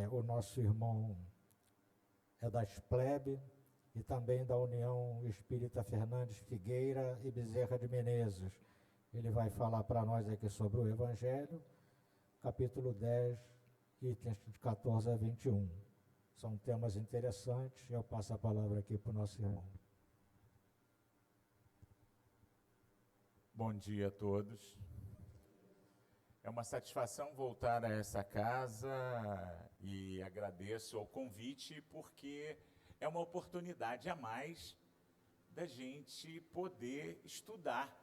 O nosso irmão é da Esplebe e também da União Espírita Fernandes Figueira e Bezerra de Menezes. Ele vai falar para nós aqui sobre o Evangelho, capítulo 10, itens de 14 a 21. São temas interessantes. Eu passo a palavra aqui para o nosso irmão. Bom dia a todos. É uma satisfação voltar a essa casa e agradeço o convite, porque é uma oportunidade a mais da gente poder estudar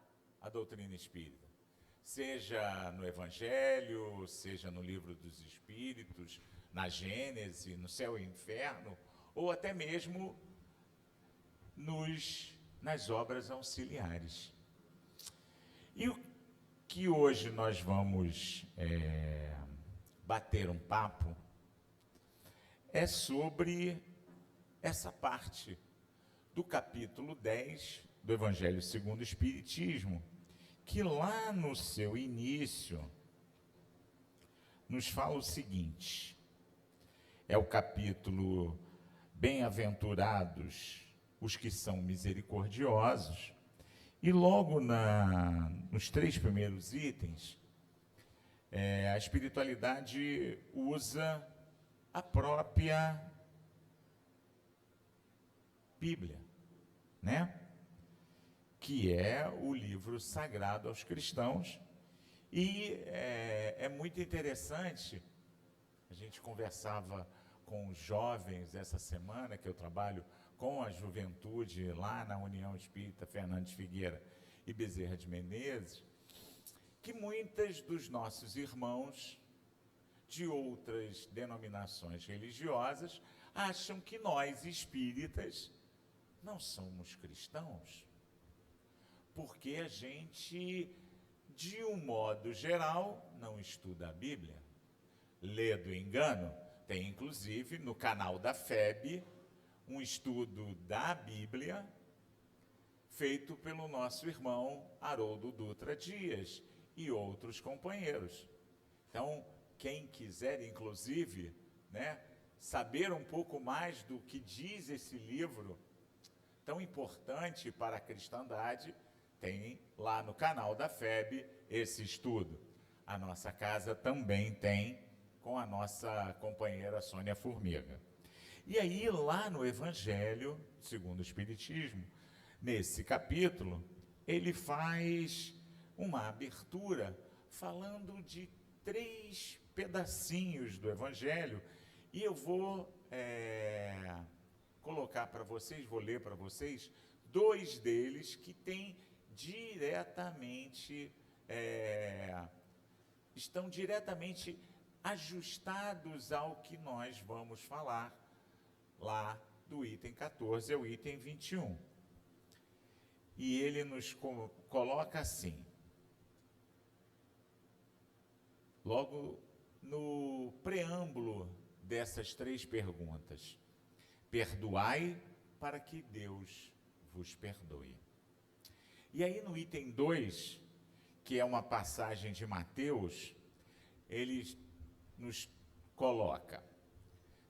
a doutrina espírita. Seja no Evangelho, seja no Livro dos Espíritos, na Gênese, no Céu e Inferno, ou até mesmo nas obras auxiliares. E o que hoje nós vamos bater um papo é sobre essa parte do capítulo 10 do Evangelho segundo o Espiritismo, que lá no seu início nos fala o seguinte: é o capítulo Bem-aventurados os que são misericordiosos, e logo nos 3 primeiros itens, a espiritualidade usa a própria Bíblia, né? Que é o livro sagrado aos cristãos. E é muito interessante, a gente conversava com os jovens essa semana, que eu trabalho com a juventude lá na União Espírita Fernandes Figueira e Bezerra de Menezes, que muitos dos nossos irmãos de outras denominações religiosas acham que nós espíritas não somos cristãos, porque a gente, de um modo geral, não estuda a Bíblia, lê do engano. Tem inclusive no canal da FEB um estudo da Bíblia feito pelo nosso irmão Haroldo Dutra Dias e outros companheiros. Então, quem quiser, inclusive, saber um pouco mais do que diz esse livro tão importante para a cristandade, tem lá no canal da FEB esse estudo. A nossa casa também tem, com a nossa companheira Sônia Formiga. E aí, lá no Evangelho segundo o Espiritismo, nesse capítulo, ele faz uma abertura falando de 3 pedacinhos do Evangelho, e eu vou colocar para vocês, vou ler para vocês 2 deles que têm diretamente, estão diretamente ajustados ao que nós vamos falar lá do item 14 ao item 21. E ele nos coloca assim, logo no preâmbulo dessas 3 perguntas: perdoai para que Deus vos perdoe. E aí no item 2, que é uma passagem de Mateus, ele nos coloca: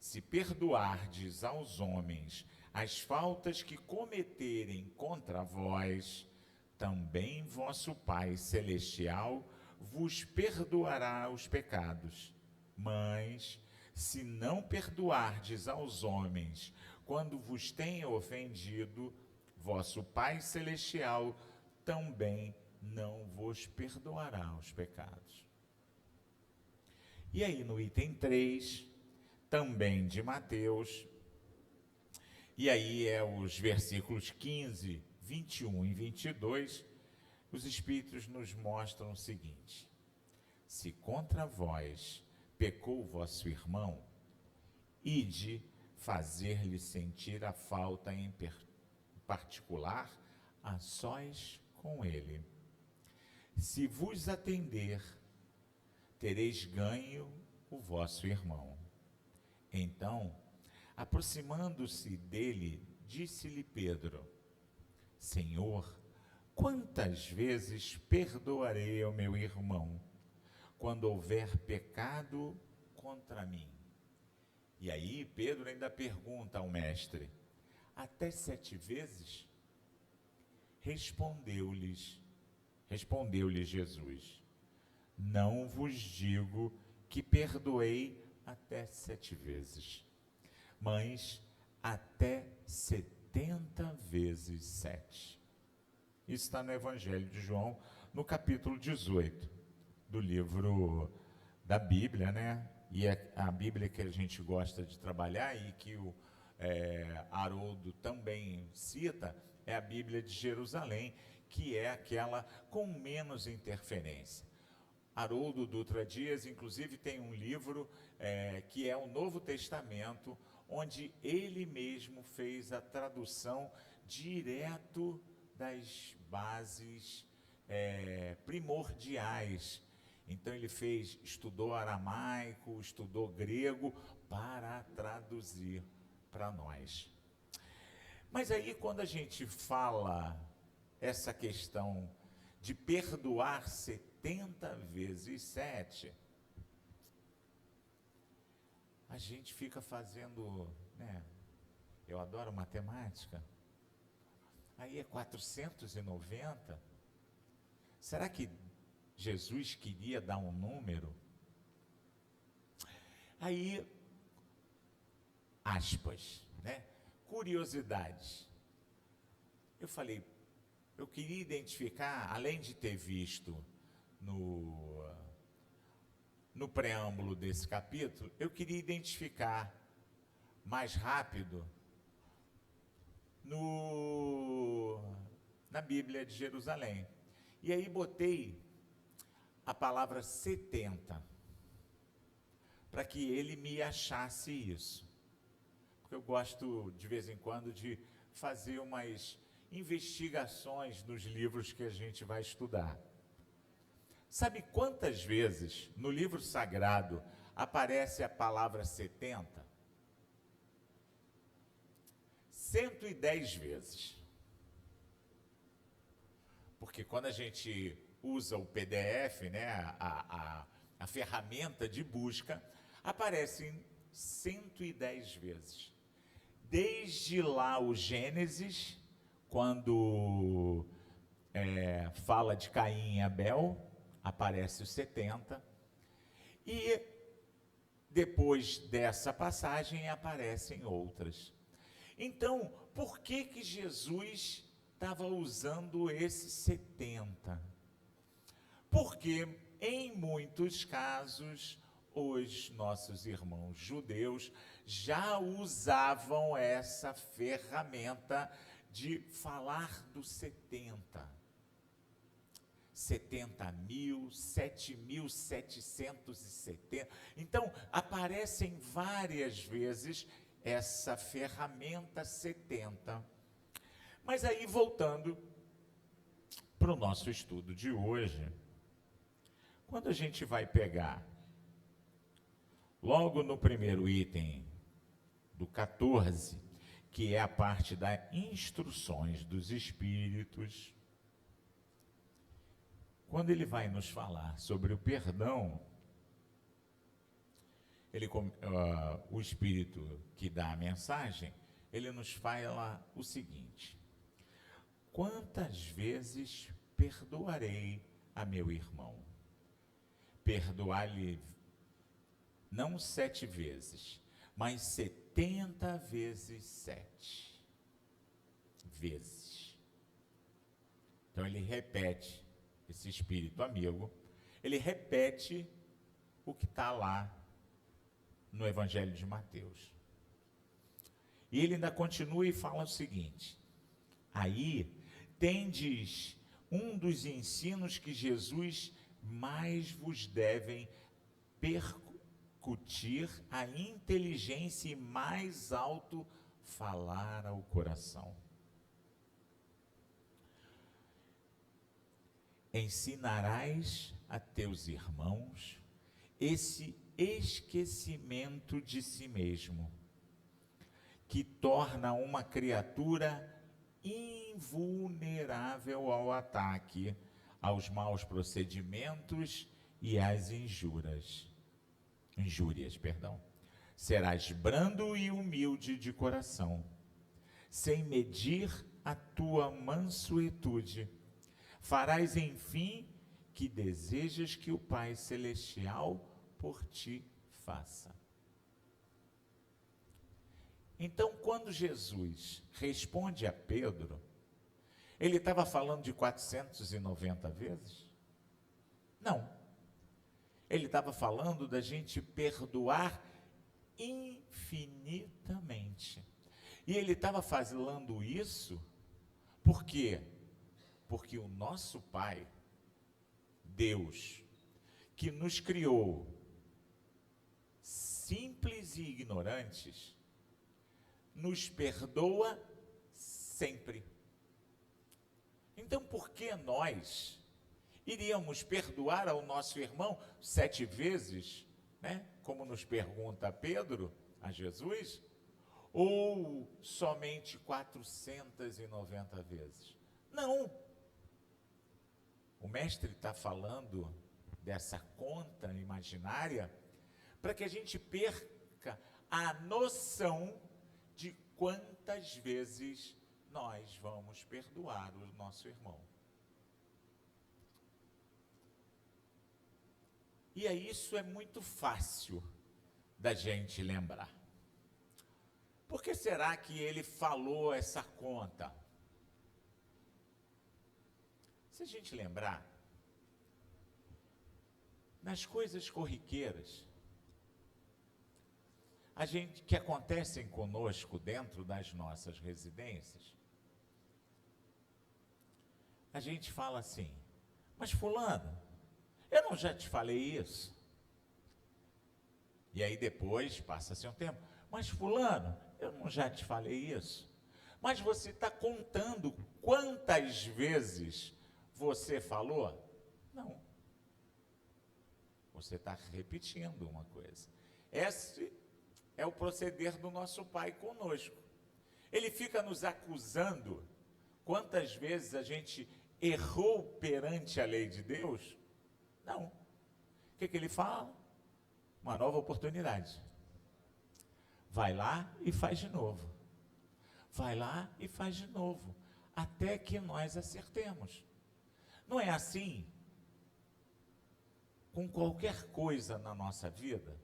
se perdoardes aos homens as faltas que cometerem contra vós, também vosso Pai Celestial vos perdoará os pecados. Mas, se não perdoardes aos homens quando vos têm ofendido, vosso Pai Celestial também não vos perdoará os pecados. E aí no item 3, também de Mateus, e aí os versículos 15, 21 e 22, os Espíritos nos mostram o seguinte: se contra vós pecou vosso irmão, ide fazer-lhe sentir a falta em particular, a sós com ele. Se vos atender, tereis ganho o vosso irmão. Então, aproximando-se dele, disse-lhe Pedro: Senhor, quantas vezes perdoarei ao meu irmão, quando houver pecado contra mim? E aí Pedro ainda pergunta ao mestre: até 7 vezes? Respondeu-lhe Jesus: não vos digo que perdoei até 7 vezes, mas até 70 vezes 7. Isso está no Evangelho de João, no capítulo 18 do livro da Bíblia, né? E é a Bíblia que a gente gosta de trabalhar e que o Haroldo também cita, é a Bíblia de Jerusalém, que é aquela com menos interferência. Haroldo Dutra Dias, inclusive, tem um livro que é o Novo Testamento, onde ele mesmo fez a tradução direto das bases primordiais. Então ele estudou aramaico, estudou grego para traduzir para nós. Mas aí quando a gente fala essa questão de perdoar 70 vezes 7, a gente fica fazendo, né? Eu adoro matemática. Aí é 490. Será que Jesus queria dar um número? Aí, aspas, né? Curiosidades. Eu falei, eu queria identificar, além de ter visto no preâmbulo desse capítulo, eu queria identificar mais rápido na Bíblia de Jerusalém. E aí botei a palavra 70, para que ele me achasse isso. Porque eu gosto, de vez em quando, de fazer umas investigações nos livros que a gente vai estudar. Sabe quantas vezes no livro sagrado aparece a palavra 70? 110 vezes. Porque quando a gente usa o PDF, né, a ferramenta de busca, aparecem 110 vezes. Desde lá o Gênesis, quando fala de Caim e Abel, aparece os 70. E depois dessa passagem aparecem outras. Então, por que Jesus estava usando esse 70? Porque, em muitos casos, os nossos irmãos judeus já usavam essa ferramenta de falar do 70. 70.000, 7.770. Então, aparecem várias vezes essa ferramenta 70. Mas aí, voltando para o nosso estudo de hoje, quando a gente vai pegar, logo no primeiro item do 14, que é a parte das instruções dos espíritos, quando ele vai nos falar sobre o perdão, o espírito que dá a mensagem, ele nos fala o seguinte: quantas vezes perdoarei a meu irmão? Perdoar-lhe não 7 vezes, mas 70 vezes 7 vezes. Então ele repete, esse espírito amigo, ele repete o que está lá no Evangelho de Mateus. E ele ainda continua e fala o seguinte: aí tendes um dos ensinos que Jesus mais vos devem percutir a inteligência e mais alto falar ao coração. Ensinarás a teus irmãos esse esquecimento de si mesmo, que torna uma criatura invulnerável ao ataque, aos maus procedimentos e às injúrias. serás brando e humilde de coração, sem medir a tua mansuetude. Farás, enfim, que desejas que o Pai Celestial por ti faça. Então, quando Jesus responde a Pedro, ele estava falando de 490 vezes? Não. Ele estava falando da gente perdoar infinitamente. E ele estava falando isso por quê? Porque o nosso Pai, Deus, que nos criou simples e ignorantes, nos perdoa sempre. Então, por que nós iríamos perdoar ao nosso irmão 7 vezes, né? Como nos pergunta Pedro a Jesus, ou somente 490 vezes? Não. O mestre está falando dessa conta imaginária para que a gente perca a noção de quantas vezes nós vamos perdoar o nosso irmão. E isso é muito fácil da gente lembrar. Por que será que ele falou essa conta? Se a gente lembrar, nas coisas corriqueiras, que acontecem conosco dentro das nossas residências, a gente fala assim, mas fulano, eu não já te falei isso? E aí depois, passa-se um tempo, mas fulano, eu não já te falei isso? Mas você está contando quantas vezes você falou? Não. Você está repetindo uma coisa. Esse é o proceder do nosso Pai conosco. Ele fica nos acusando quantas vezes a gente errou perante a lei de Deus? Não. O que ele fala? Uma nova oportunidade. Vai lá e faz de novo. Vai lá e faz de novo. Até que nós acertemos. Não é assim com qualquer coisa na nossa vida?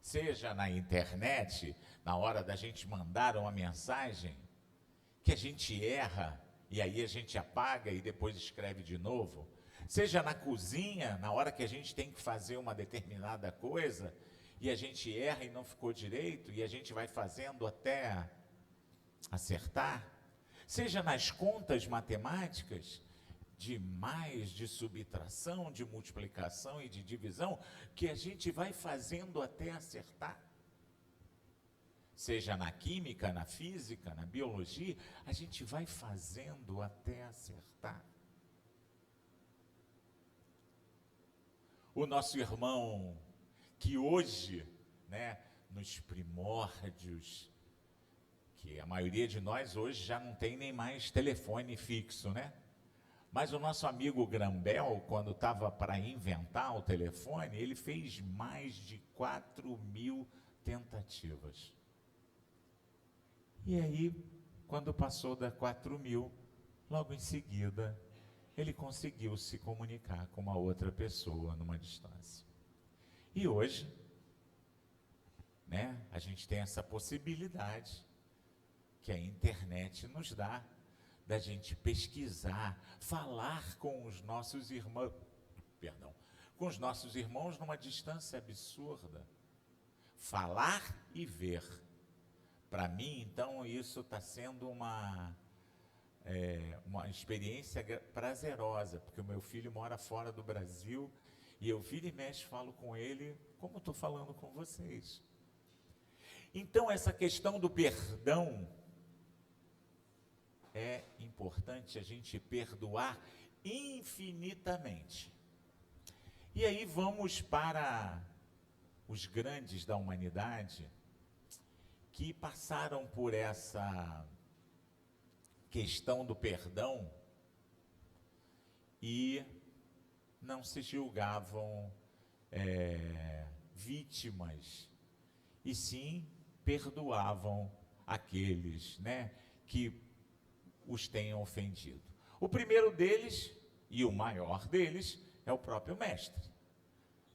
Seja na internet, na hora da gente mandar uma mensagem, que a gente erra, e aí a gente apaga e depois escreve de novo. Seja na cozinha, na hora que a gente tem que fazer uma determinada coisa, e a gente erra e não ficou direito, e a gente vai fazendo até acertar. Seja nas contas matemáticas, de mais, de subtração, de multiplicação e de divisão, que a gente vai fazendo até acertar. Seja na química, na física, na biologia, a gente vai fazendo até acertar. O nosso irmão, que hoje, né, nos primórdios, que a maioria de nós hoje já não tem nem mais telefone fixo, né? Mas o nosso amigo Grambel, quando estava para inventar o telefone, ele fez mais de 4.000 tentativas. E aí, quando passou da 4.000, logo em seguida, ele conseguiu se comunicar com uma outra pessoa numa distância. E hoje, né, a gente tem essa possibilidade que a internet nos dá, da gente pesquisar, falar com os nossos irmãos, com os nossos irmãos numa distância absurda. Falar e ver. Para mim, então, isso está sendo uma experiência prazerosa, porque o meu filho mora fora do Brasil, e eu vira e mexe falo com ele, como estou falando com vocês. Então, essa questão do perdão, é importante a gente perdoar infinitamente. E aí vamos para os grandes da humanidade que passaram por essa questão do perdão e não se julgavam vítimas e sim perdoavam aqueles, né, que os tenham ofendido. O primeiro deles, e o maior deles, é o próprio mestre.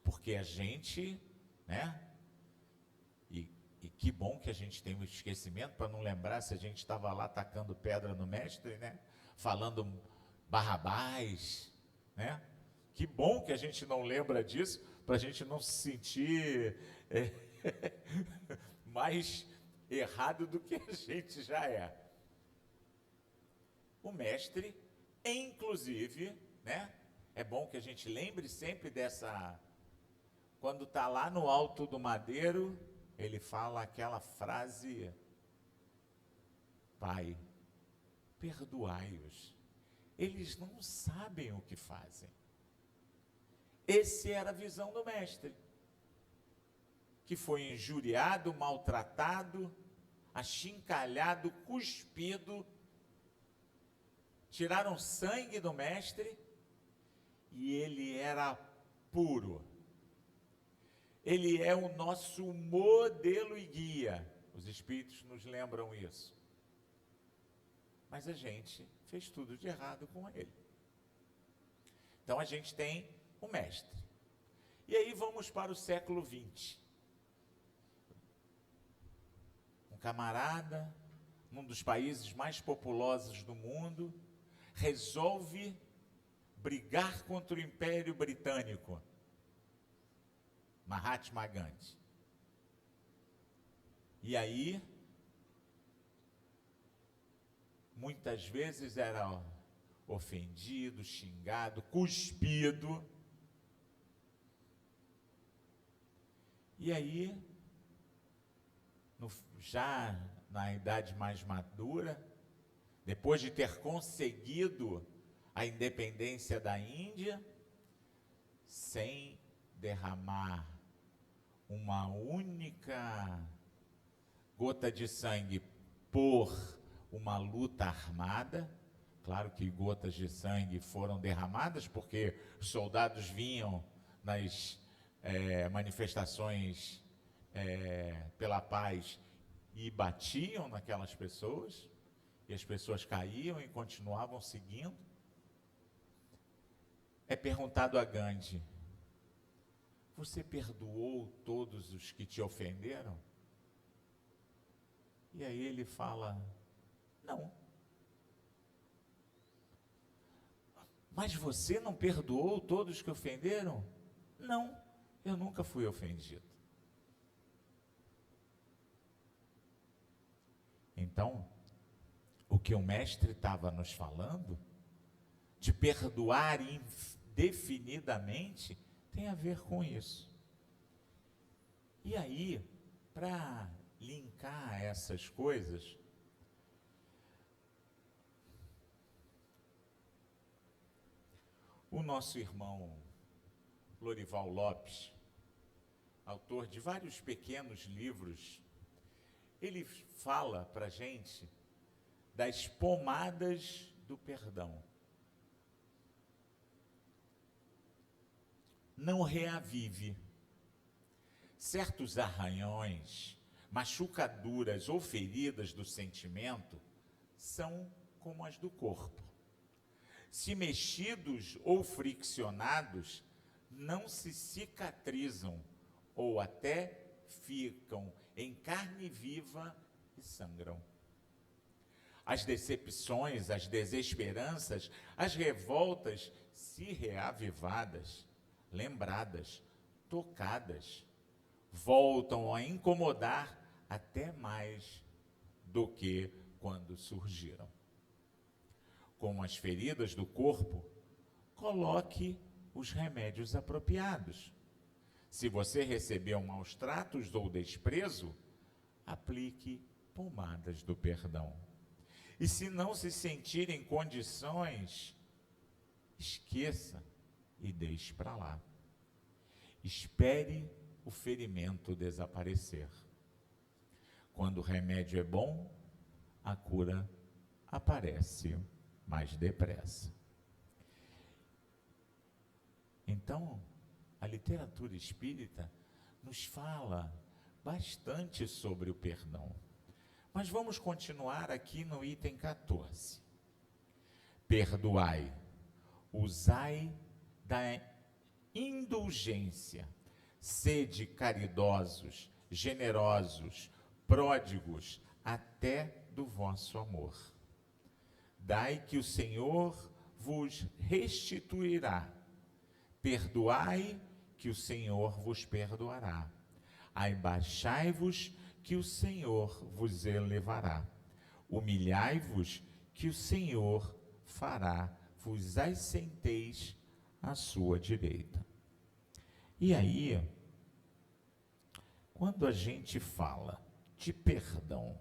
Porque a gente, né, e que bom que a gente tem um esquecimento para não lembrar se a gente estava lá tacando pedra no mestre, né, falando Barrabás, né? Que bom que a gente não lembra disso, para a gente não se sentir mais errado do que a gente já é. O mestre, inclusive, né? É bom que a gente lembre sempre dessa... Quando está lá no alto do madeiro, ele fala aquela frase: Pai, perdoai-os, eles não sabem o que fazem. Essa era a visão do mestre, que foi injuriado, maltratado, achincalhado, cuspido, tiraram sangue do mestre, e ele era puro. Ele é o nosso modelo e guia. Os espíritos nos lembram isso. Mas a gente fez tudo de errado com ele. Então a gente tem o mestre. E aí vamos para o século XX. Um camarada, num dos países mais populosos do mundo, resolve brigar contra o Império Britânico. Mahatma Gandhi. E aí, muitas vezes era ofendido, xingado, cuspido. E aí, já na idade mais madura, depois de ter conseguido a independência da Índia, sem derramar uma única gota de sangue por uma luta armada. Claro que gotas de sangue foram derramadas, porque os soldados vinham nas manifestações pela paz e batiam naquelas pessoas, e as pessoas caíam e continuavam seguindo. É perguntado a Gandhi: você perdoou todos os que te ofenderam? E aí ele fala: não. Mas você não perdoou todos que ofenderam? Não, eu nunca fui ofendido. Então, o que o mestre estava nos falando, de perdoar indefinidamente, tem a ver com isso. E aí, para linkar essas coisas, o nosso irmão Lorival Lopes, autor de vários pequenos livros, ele fala para a gente das pomadas do perdão. Não reavive. Certos arranhões, machucaduras ou feridas do sentimento são como as do corpo. Se mexidos ou friccionados, não se cicatrizam ou até ficam em carne viva e sangram. As decepções, as desesperanças, as revoltas, se reavivadas, lembradas, tocadas, voltam a incomodar até mais do que quando surgiram. Como as feridas do corpo, coloque os remédios apropriados. Se você recebeu maus tratos ou desprezo, aplique pomadas do perdão. E se não se sentir em condições, esqueça e deixe para lá. Espere o ferimento desaparecer. Quando o remédio é bom, a cura aparece mais depressa. Então, a literatura espírita nos fala bastante sobre o perdão. Mas vamos continuar aqui no item 14. Perdoai, usai da indulgência, sede caridosos, generosos, pródigos, até do vosso amor. Dai que o Senhor vos restituirá. Perdoai que o Senhor vos perdoará. Abaixai-vos que o Senhor vos elevará. Humilhai-vos que o Senhor fará, vos assenteis à sua direita. E aí, quando a gente fala de perdão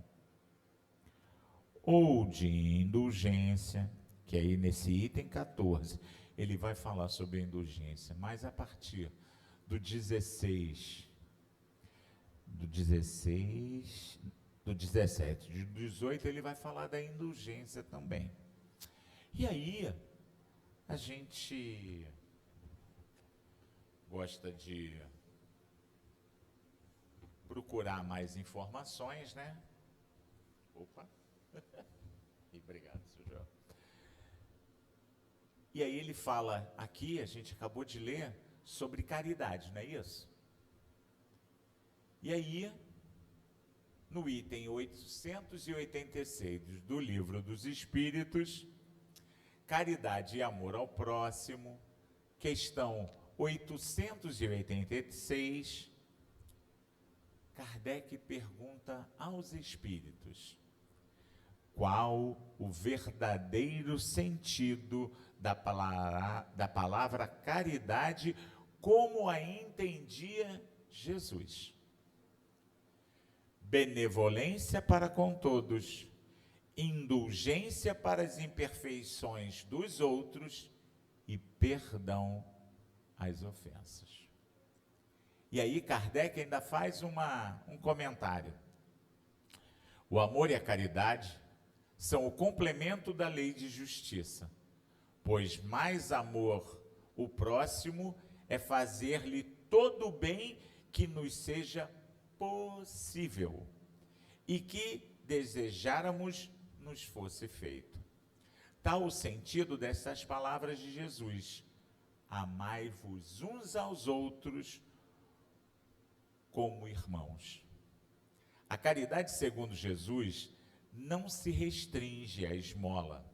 ou de indulgência, que aí nesse item 14, ele vai falar sobre a indulgência, mas a partir do 17, do 17, do 18, ele vai falar da indulgência também. E aí, a gente gosta de procurar mais informações, né? Opa! Obrigado, seu João. E aí ele fala aqui, a gente acabou de ler, sobre caridade, não é isso? E aí, no item 886 do Livro dos Espíritos, caridade e amor ao próximo, questão 886, Kardec pergunta aos espíritos: qual o verdadeiro sentido da palavra caridade, como a entendia Jesus? Benevolência para com todos, indulgência para as imperfeições dos outros e perdão às ofensas. E aí Kardec ainda faz um comentário. O amor e a caridade são o complemento da lei de justiça, pois mais amor o próximo é fazer-lhe todo o bem que nos seja possível e que desejáramos nos fosse feito. Tal o sentido dessas palavras de Jesus: amai-vos uns aos outros como irmãos. A caridade, segundo Jesus, não se restringe à esmola,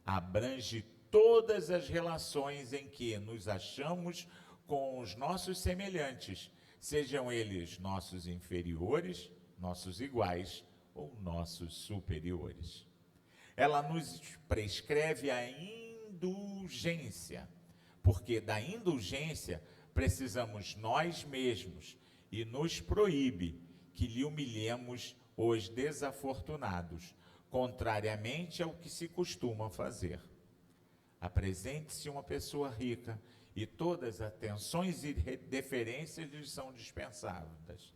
abrange todas as relações em que nos achamos com os nossos semelhantes, sejam eles nossos inferiores, nossos iguais ou nossos superiores. Ela nos prescreve a indulgência, porque da indulgência precisamos nós mesmos, e nos proíbe que lhe humilhemos os desafortunados, contrariamente ao que se costuma fazer. Apresente-se uma pessoa rica e todas as atenções e deferências lhe são dispensadas.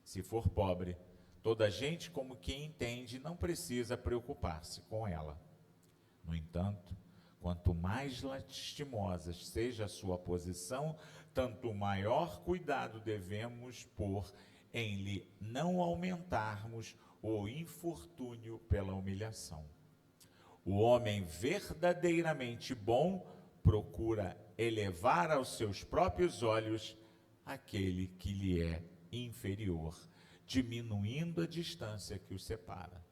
Se for pobre, toda gente, como quem entende, não precisa preocupar-se com ela. No entanto, quanto mais lastimosa seja a sua posição, tanto maior cuidado devemos pôr em lhe não aumentarmos o infortúnio pela humilhação. O homem verdadeiramente bom procura elevar aos seus próprios olhos aquele que lhe é inferior, diminuindo a distância que o separa.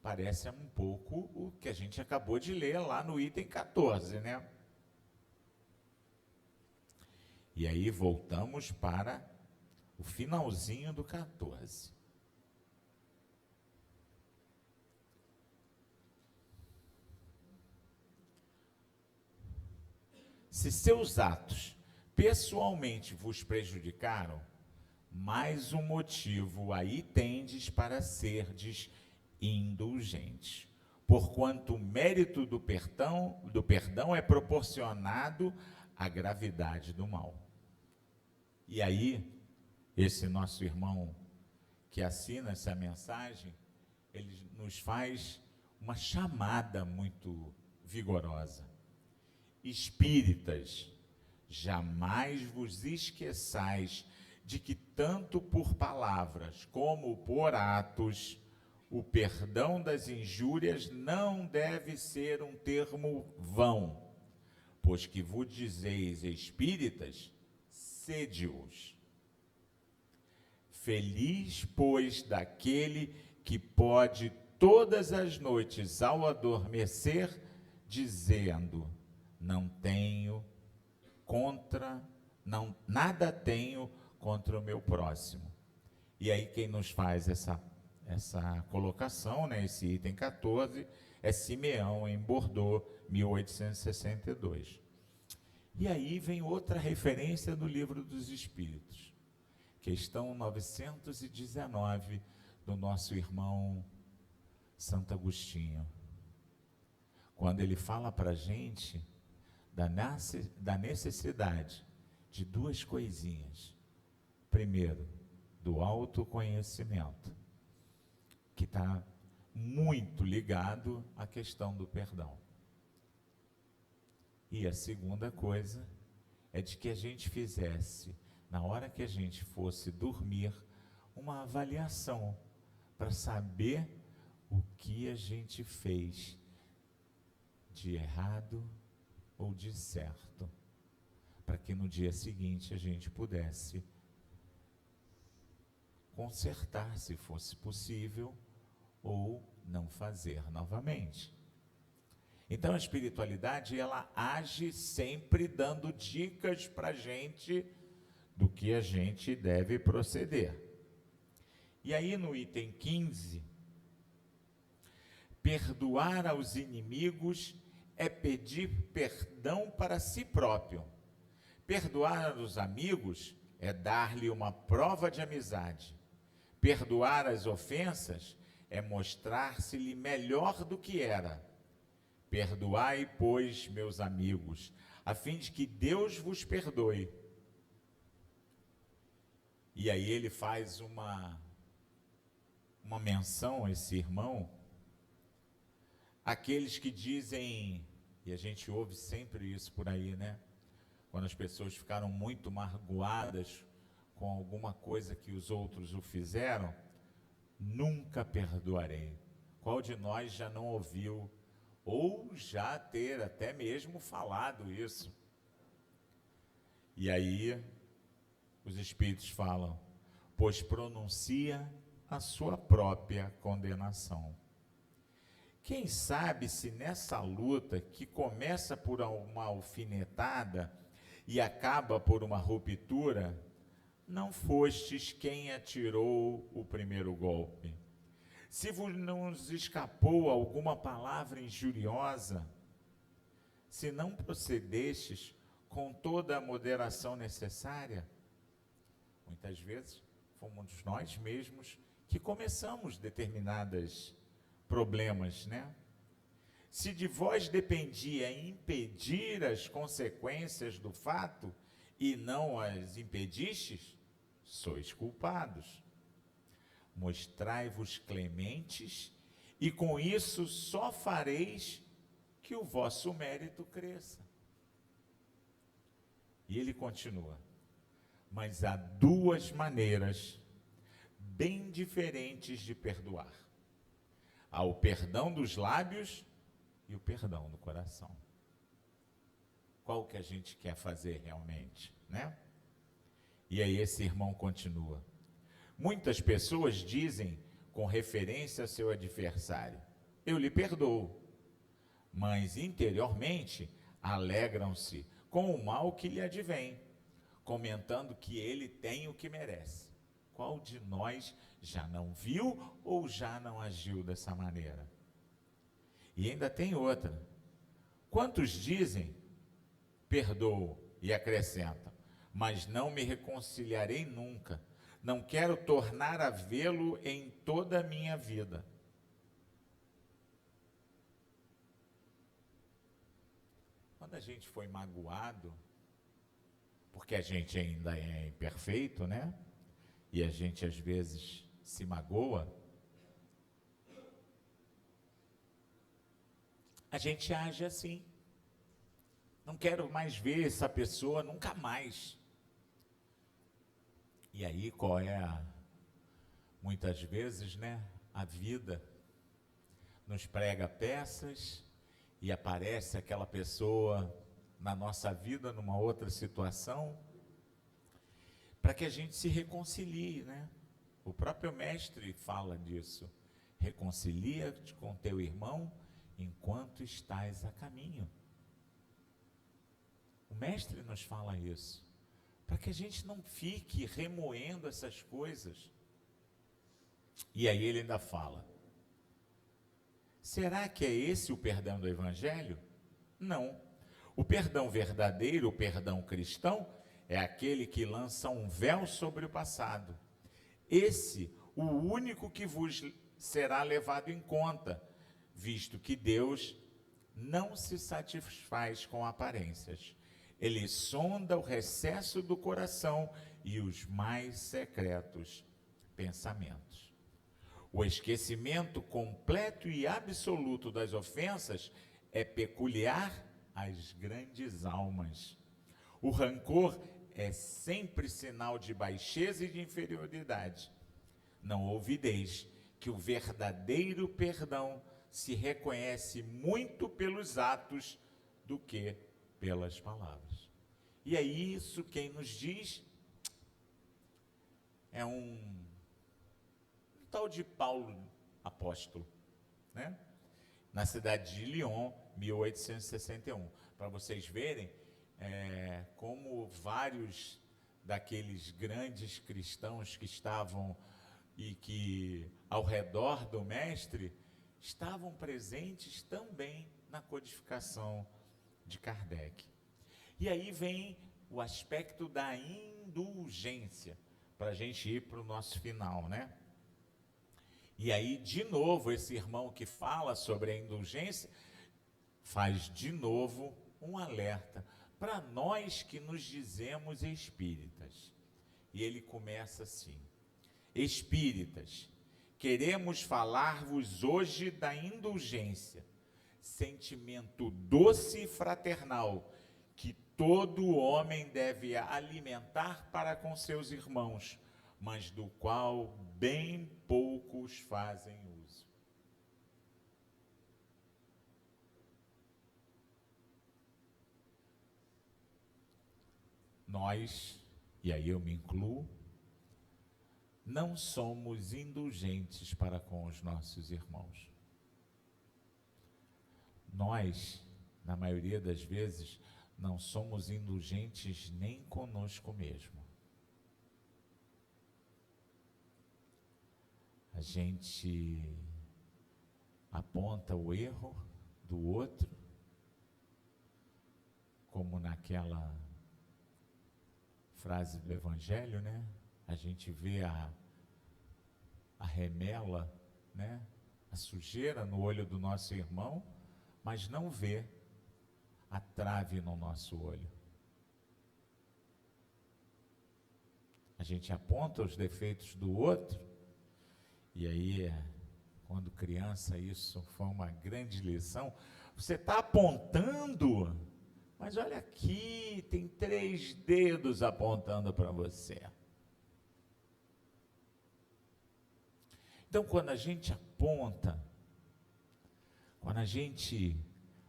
Parece um pouco o que a gente acabou de ler lá no item 14, né? E aí voltamos para o finalzinho do 14. Se seus atos pessoalmente vos prejudicaram, mais um motivo aí tendes para serdes indulgentes, porquanto o mérito do perdão é proporcionado à gravidade do mal. E aí, esse nosso irmão que assina essa mensagem, ele nos faz uma chamada muito vigorosa. Espíritas, jamais vos esqueçais de que tanto por palavras como por atos, o perdão das injúrias não deve ser um termo vão, pois que vos dizeis espíritas, sede-os. Feliz, pois, daquele que pode todas as noites ao adormecer, dizendo, nada tenho contra o meu próximo. E aí quem nos faz essa colocação, né, esse item 14, é Simeão, em Bordeaux, 1862. E aí vem outra referência do Livro dos Espíritos, questão 919, do nosso irmão Santo Agostinho, quando ele fala para a gente da necessidade de duas coisinhas. Primeiro, do autoconhecimento, que está muito ligado à questão do perdão. E a segunda coisa é de que a gente fizesse, na hora que a gente fosse dormir, uma avaliação para saber o que a gente fez de errado ou de certo, para que no dia seguinte a gente pudesse consertar, se fosse possível, ou não fazer novamente. Então a espiritualidade, ela age sempre dando dicas para a gente do que a gente deve proceder. E aí no item 15, perdoar aos inimigos é pedir perdão para si próprio. Perdoar aos amigos é dar-lhe uma prova de amizade. Perdoar as ofensas é mostrar-se-lhe melhor do que era. Perdoai, pois, meus amigos, a fim de que Deus vos perdoe. E aí ele faz uma menção, esse irmão, aqueles que dizem, e a gente ouve sempre isso por aí, né? Quando as pessoas ficaram muito magoadas com alguma coisa que os outros o fizeram, nunca perdoarei. Qual de nós já não ouviu, ou já ter até mesmo falado isso? E aí os espíritos falam, pois pronuncia a sua própria condenação. Quem sabe se nessa luta, que começa por uma alfinetada e acaba por uma ruptura, não fostes quem atirou o primeiro golpe. Se vos não escapou alguma palavra injuriosa, se não procedestes com toda a moderação necessária, muitas vezes fomos nós mesmos que começamos determinados problemas, né? Se de vós dependia impedir as consequências do fato e não as impedistes, sois culpados. Mostrai-vos clementes e com isso só fareis que o vosso mérito cresça. E ele continua, mas há duas maneiras bem diferentes de perdoar. Há o perdão dos lábios e o perdão do coração. Qual que a gente quer fazer realmente, né? E aí esse irmão continua. Muitas pessoas dizem, com referência a seu adversário, eu lhe perdoo, mas interiormente alegram-se com o mal que lhe advém, comentando que ele tem o que merece. Qual de nós já não viu ou já não agiu dessa maneira? E ainda tem outra. Quantos dizem, perdoo, e acrescentam, mas não me reconciliarei nunca, não quero tornar a vê-lo em toda a minha vida. Quando a gente foi magoado, porque a gente ainda é imperfeito, né? E a gente às vezes se magoa, a gente age assim. Não quero mais ver essa pessoa nunca mais. E aí muitas vezes, né, a vida nos prega peças e aparece aquela pessoa na nossa vida, numa outra situação, para que a gente se reconcilie, né? O próprio mestre fala disso. Reconcilia-te com teu irmão enquanto estás a caminho. O mestre nos fala isso, para que a gente não fique remoendo essas coisas. E aí ele ainda fala: será que é esse o perdão do Evangelho? Não. O perdão verdadeiro, o perdão cristão, é aquele que lança um véu sobre o passado. Esse, o único que vos será levado em conta, visto que Deus não se satisfaz com aparências. Ele sonda o recesso do coração e os mais secretos pensamentos. O esquecimento completo e absoluto das ofensas é peculiar às grandes almas. O rancor é sempre sinal de baixeza e de inferioridade. Não ouvideis que o verdadeiro perdão se reconhece muito pelos atos do que pelas palavras. E é isso quem nos diz é um tal de Paulo apóstolo, né? Na cidade de Lyon, 1861. Para vocês verem como vários daqueles grandes cristãos que estavam e que ao redor do mestre estavam presentes também na codificação de Kardec. E aí vem o aspecto da indulgência, para a gente ir para o nosso final, né? E aí, de novo, esse irmão que fala sobre a indulgência faz de novo um alerta para nós que nos dizemos espíritas. E ele começa assim: espíritas, queremos falar-vos hoje da indulgência, sentimento doce e fraternal que todo homem deve alimentar para com seus irmãos, mas do qual bem poucos fazem uso. Nós, e aí eu me incluo, não somos indulgentes para com os nossos irmãos. Nós, na maioria das vezes, não somos indulgentes nem conosco mesmo. A gente aponta o erro do outro, como naquela frase do Evangelho, né? A gente vê a remela, né? A sujeira no olho do nosso irmão, mas não vê a trave no nosso olho. A gente aponta os defeitos do outro, e aí, quando criança, isso foi uma grande lição. Você está apontando, mas olha aqui, tem 3 dedos apontando para você. Então, quando a gente aponta, quando a gente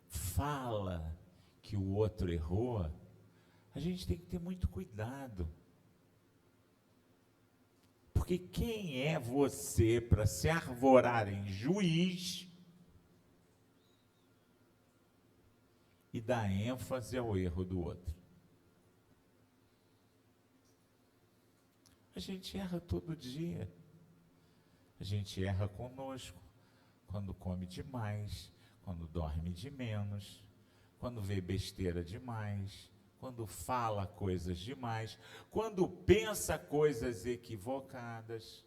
fala que o outro errou, a gente tem que ter muito cuidado. Porque quem é você para se arvorar em juiz e dar ênfase ao erro do outro? A gente erra todo dia. A gente erra conosco, quando come demais, quando dorme de menos, quando vê besteira demais, quando fala coisas demais, quando pensa coisas equivocadas.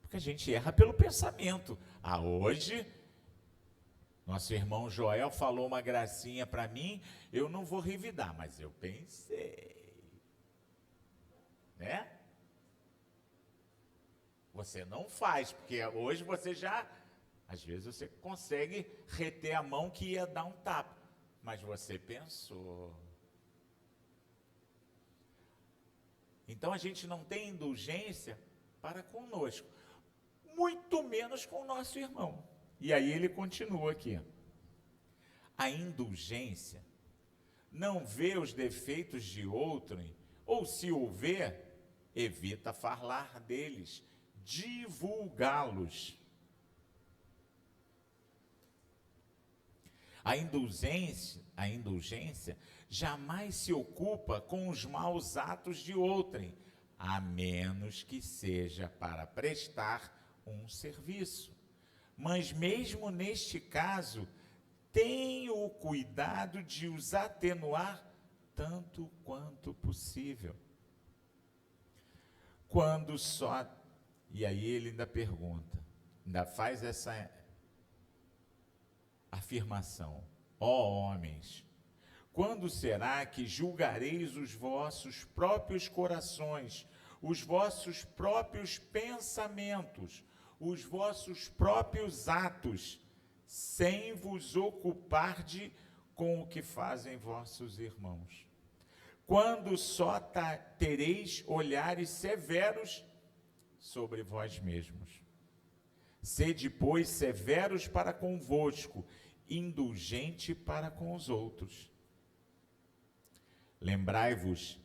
Porque a gente erra pelo pensamento. Hoje, nosso irmão Joel falou uma gracinha para mim, eu não vou revidar, mas eu pensei. Né? Você não faz, porque hoje você já, às vezes você consegue reter a mão que ia dar um tapa. Mas você pensou. Então a gente não tem indulgência para conosco, muito menos com o nosso irmão. E aí ele continua aqui. A indulgência não vê os defeitos de outrem, ou se o vê, evita falar deles, divulgá-los. A indulgência jamais se ocupa com os maus atos de outrem, a menos que seja para prestar um serviço. Mas mesmo neste caso, tem o cuidado de os atenuar tanto quanto possível. Quando só... E aí ele ainda pergunta, ainda faz essa afirmação: ó homens, quando será que julgareis os vossos próprios corações, os vossos próprios pensamentos, os vossos próprios atos, sem vos ocupardes com o que fazem vossos irmãos? Quando só tereis olhares severos sobre vós mesmos? Sede, pois, severos para convosco, indulgente para com os outros. Lembrai-vos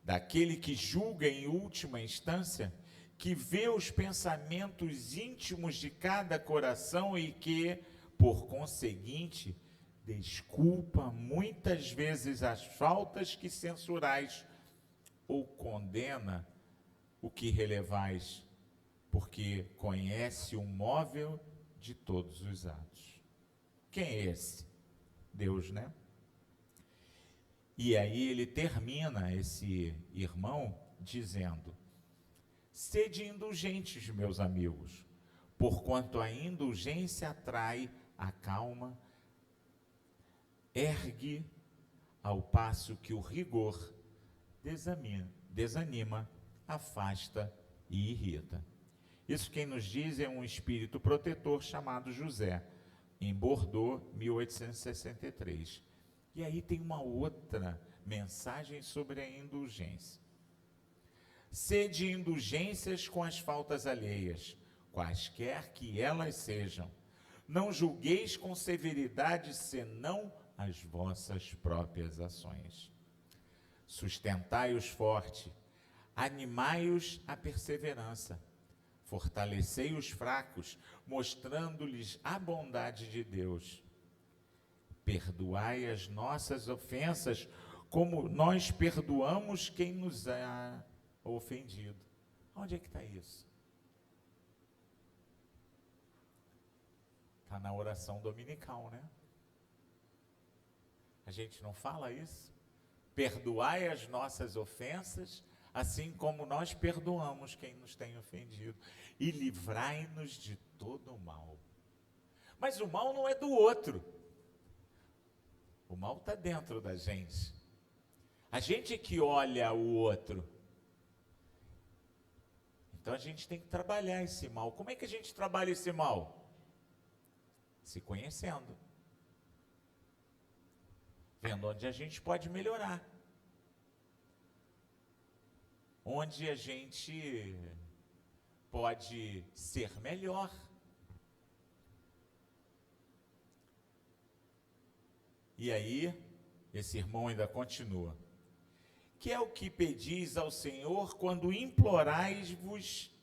daquele que julga em última instância, que vê os pensamentos íntimos de cada coração e que, por conseguinte, desculpa muitas vezes as faltas que censurais ou condena o que relevais, porque conhece o móvel de todos os atos. Quem é esse? Deus, né? E aí ele termina, esse irmão, dizendo: sede indulgentes, meus amigos, porquanto a indulgência atrai, acalma, ergue, ao passo que o rigor desanima, afasta e irrita. Isso quem nos diz é um espírito protetor chamado José, em Bordeaux, 1863. E aí tem uma outra mensagem sobre a indulgência. Sede indulgências com as faltas alheias, quaisquer que elas sejam. Não julgueis com severidade, senão as vossas próprias ações. Sustentai-os forte, animai-os à perseverança, fortalecei os fracos, mostrando-lhes a bondade de Deus. Perdoai as nossas ofensas, como nós perdoamos quem nos ha ofendido. Onde é que está isso? Está na oração dominical, né? A gente não fala isso? Perdoai as nossas ofensas, assim como nós perdoamos quem nos tem ofendido, e livrai-nos de todo o mal. Mas o mal não é do outro. O mal está dentro da gente. A gente que olha o outro. Então a gente tem que trabalhar esse mal. Como é que a gente trabalha esse mal? Se conhecendo. Vendo onde a gente pode melhorar. Onde a gente pode ser melhor. E aí, esse irmão ainda continua. Que é o que pedis ao Senhor quando implorais-vos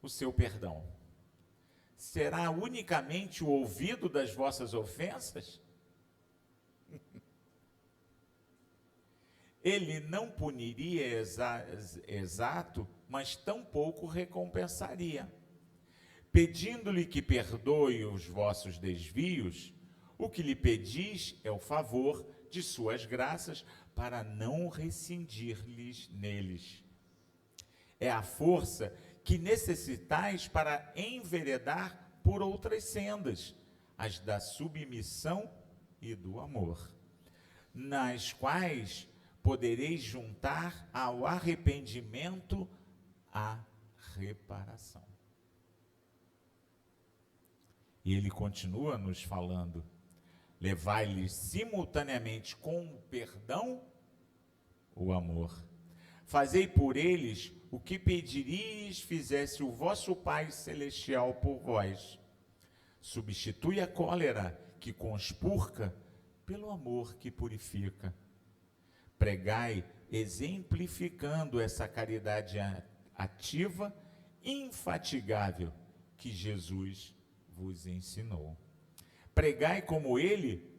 o seu perdão? Será unicamente o ouvido das vossas ofensas? Ele não puniria exato, mas tampouco recompensaria. Pedindo-lhe que perdoe os vossos desvios, o que lhe pedis é o favor de suas graças para não rescindir-lhes neles. É a força que necessitais para enveredar por outras sendas, as da submissão e do amor, nas quais podereis juntar ao arrependimento a reparação. E ele continua nos falando: levai-lhes simultaneamente com o perdão o amor, Fazei por eles o que pediríeis fizesse o vosso Pai Celestial por vós. Substitui a cólera que conspurca pelo amor que purifica. Pregai, exemplificando essa caridade ativa, infatigável, que Jesus vos ensinou. Pregai como ele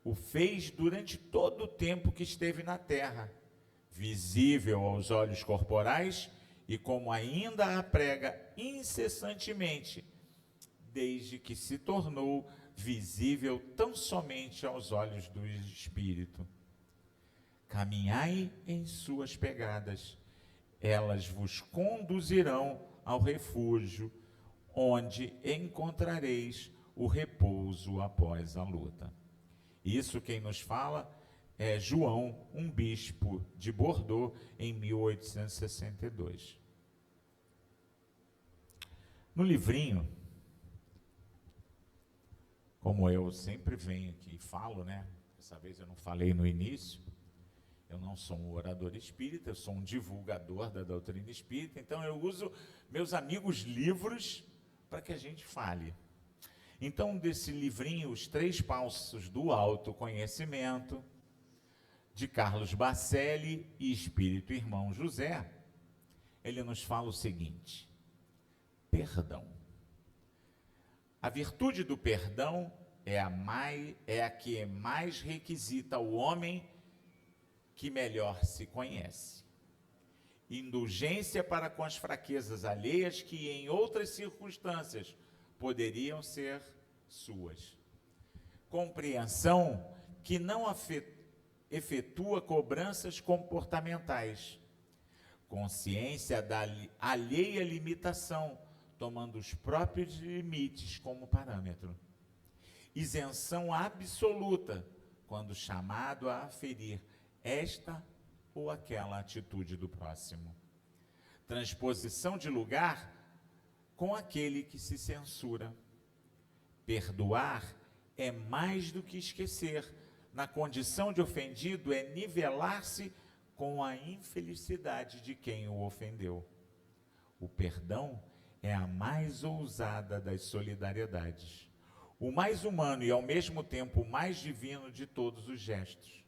o fez durante todo o tempo que esteve na terra, visível aos olhos corporais, e como ainda a prega incessantemente, desde que se tornou visível tão somente aos olhos do Espírito. Caminhai em suas pegadas, elas vos conduzirão ao refúgio, onde encontrareis o repouso após a luta. Isso quem nos fala é João, um bispo de Bordeaux, em 1862. No livrinho, como eu sempre venho aqui e falo, né? Dessa vez eu não falei no início, eu não sou um orador espírita, eu sou um divulgador da doutrina espírita, então eu uso meus amigos livros para que a gente fale. Então, desse livrinho, Os Três Passos do Autoconhecimento, de Carlos Bacelli e Espírito Irmão José, ele nos fala o seguinte: perdão. A virtude do perdão é a que mais requisita o homem que melhor se conhece. Indulgência para com as fraquezas alheias que em outras circunstâncias poderiam ser suas. Compreensão que não efetua cobranças comportamentais. Consciência da alheia limitação, tomando os próprios limites como parâmetro. Isenção absoluta, quando chamado a aferir esta ou aquela atitude do próximo. Transposição de lugar com aquele que se censura. Perdoar é mais do que esquecer. Na condição de ofendido, é nivelar-se com a infelicidade de quem o ofendeu. O perdão é a mais ousada das solidariedades, o mais humano e, ao mesmo tempo, o mais divino de todos os gestos.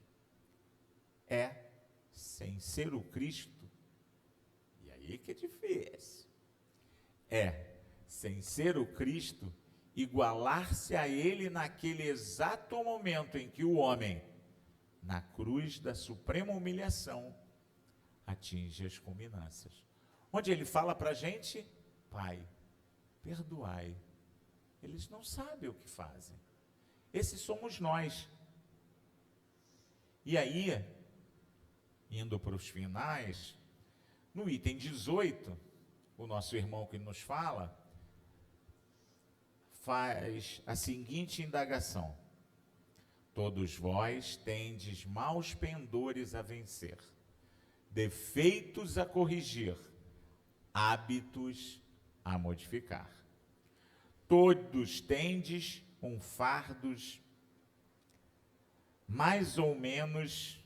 É, sem ser o Cristo, e aí que é difícil, sem ser o Cristo, igualar-se a ele naquele exato momento em que o homem, na cruz da suprema humilhação, atinge as culminâncias. Onde ele fala para a gente: Pai, perdoai, eles não sabem o que fazem. Esses somos nós. E aí, indo para os finais, no item 18, o nosso irmão que nos fala, faz a seguinte indagação: todos vós tendes maus pendores a vencer, defeitos a corrigir, hábitos a modificar. Todos tendes um fardos mais ou menos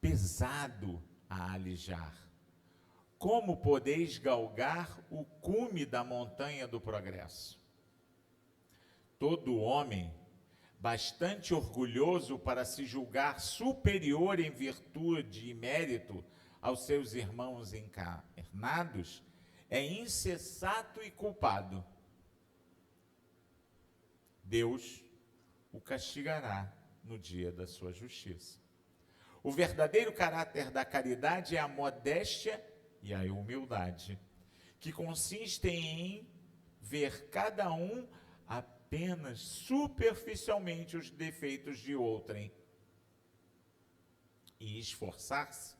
pesado a alijar. Como podeis galgar o cume da montanha do progresso? Todo homem, bastante orgulhoso para se julgar superior em virtude e mérito aos seus irmãos encarnados, é insensato e culpado. Deus o castigará no dia da sua justiça. O verdadeiro caráter da caridade é a modéstia e a humildade, que consistem em ver cada um apenas superficialmente os defeitos de outrem e esforçar-se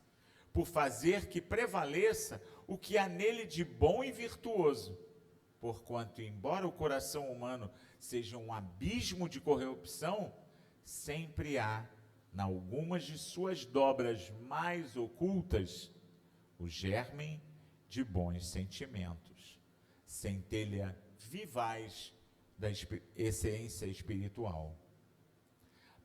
por fazer que prevaleça o que há nele de bom e virtuoso, porquanto, embora o coração humano seja um abismo de corrupção, sempre há, em algumas de suas dobras mais ocultas, o germe de bons sentimentos, centelha vivaz da essência espiritual.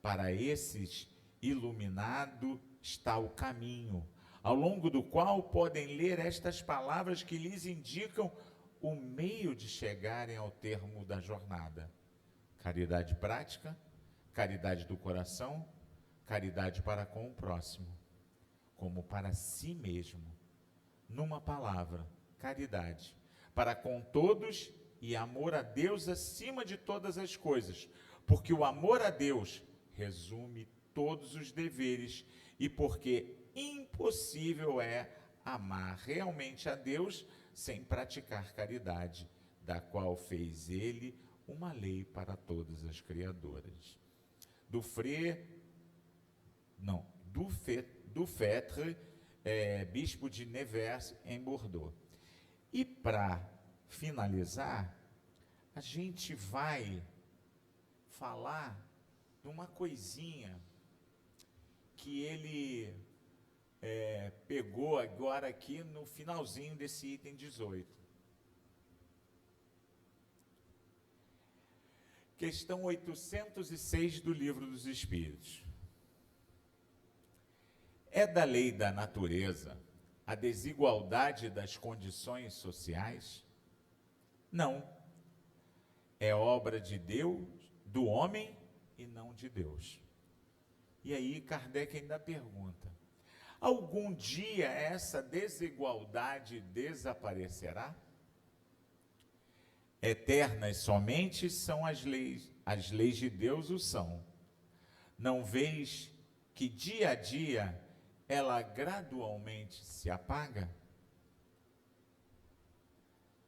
Para esses, iluminado está o caminho, ao longo do qual podem ler estas palavras que lhes indicam o meio de chegarem ao termo da jornada. Caridade prática, caridade do coração, caridade para com o próximo, como para si mesmo. Numa palavra, caridade, para com todos e amor a Deus acima de todas as coisas, porque o amor a Deus resume todos os deveres e porque impossível é amar realmente a Deus sem praticar caridade, da qual fez ele uma lei para todas as criaturas. Dufetre, bispo de Nevers, em Bordeaux. E para finalizar, a gente vai falar de uma coisinha que ele pegou agora aqui no finalzinho desse item 18. Questão 806 do Livro dos Espíritos. É da lei da natureza a desigualdade das condições sociais? Não. É obra de Deus, do homem e não de Deus. E aí Kardec ainda pergunta: algum dia essa desigualdade desaparecerá? Eternas somente são as leis de Deus o são. Não vês que dia a dia ela gradualmente se apaga?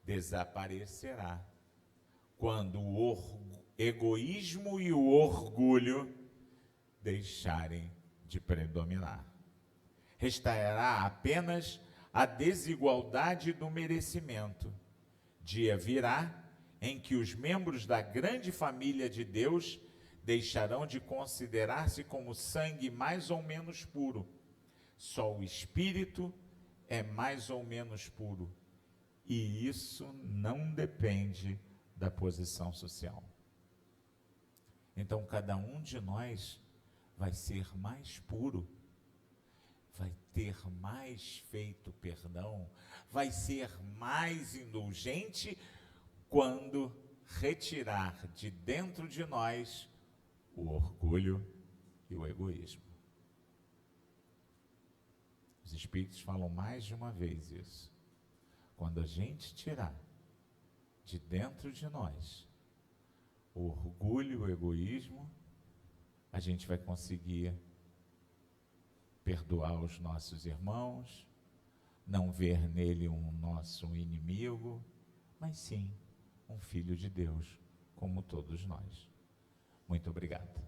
Desaparecerá quando o egoísmo e o orgulho deixarem de predominar. Restará apenas a desigualdade do merecimento. Dia virá em que os membros da grande família de Deus deixarão de considerar-se como sangue mais ou menos puro. Só o espírito é mais ou menos puro. E isso não depende da posição social. Então, cada um de nós vai ser mais puro, vai ter mais feito perdão, vai ser mais indulgente quando retirar de dentro de nós o orgulho e o egoísmo. Os Espíritos falam mais de uma vez isso. Quando a gente tirar de dentro de nós o orgulho e o egoísmo, a gente vai conseguir perdoar os nossos irmãos, não ver nele um nosso inimigo, mas sim um filho de Deus, como todos nós. Muito obrigado.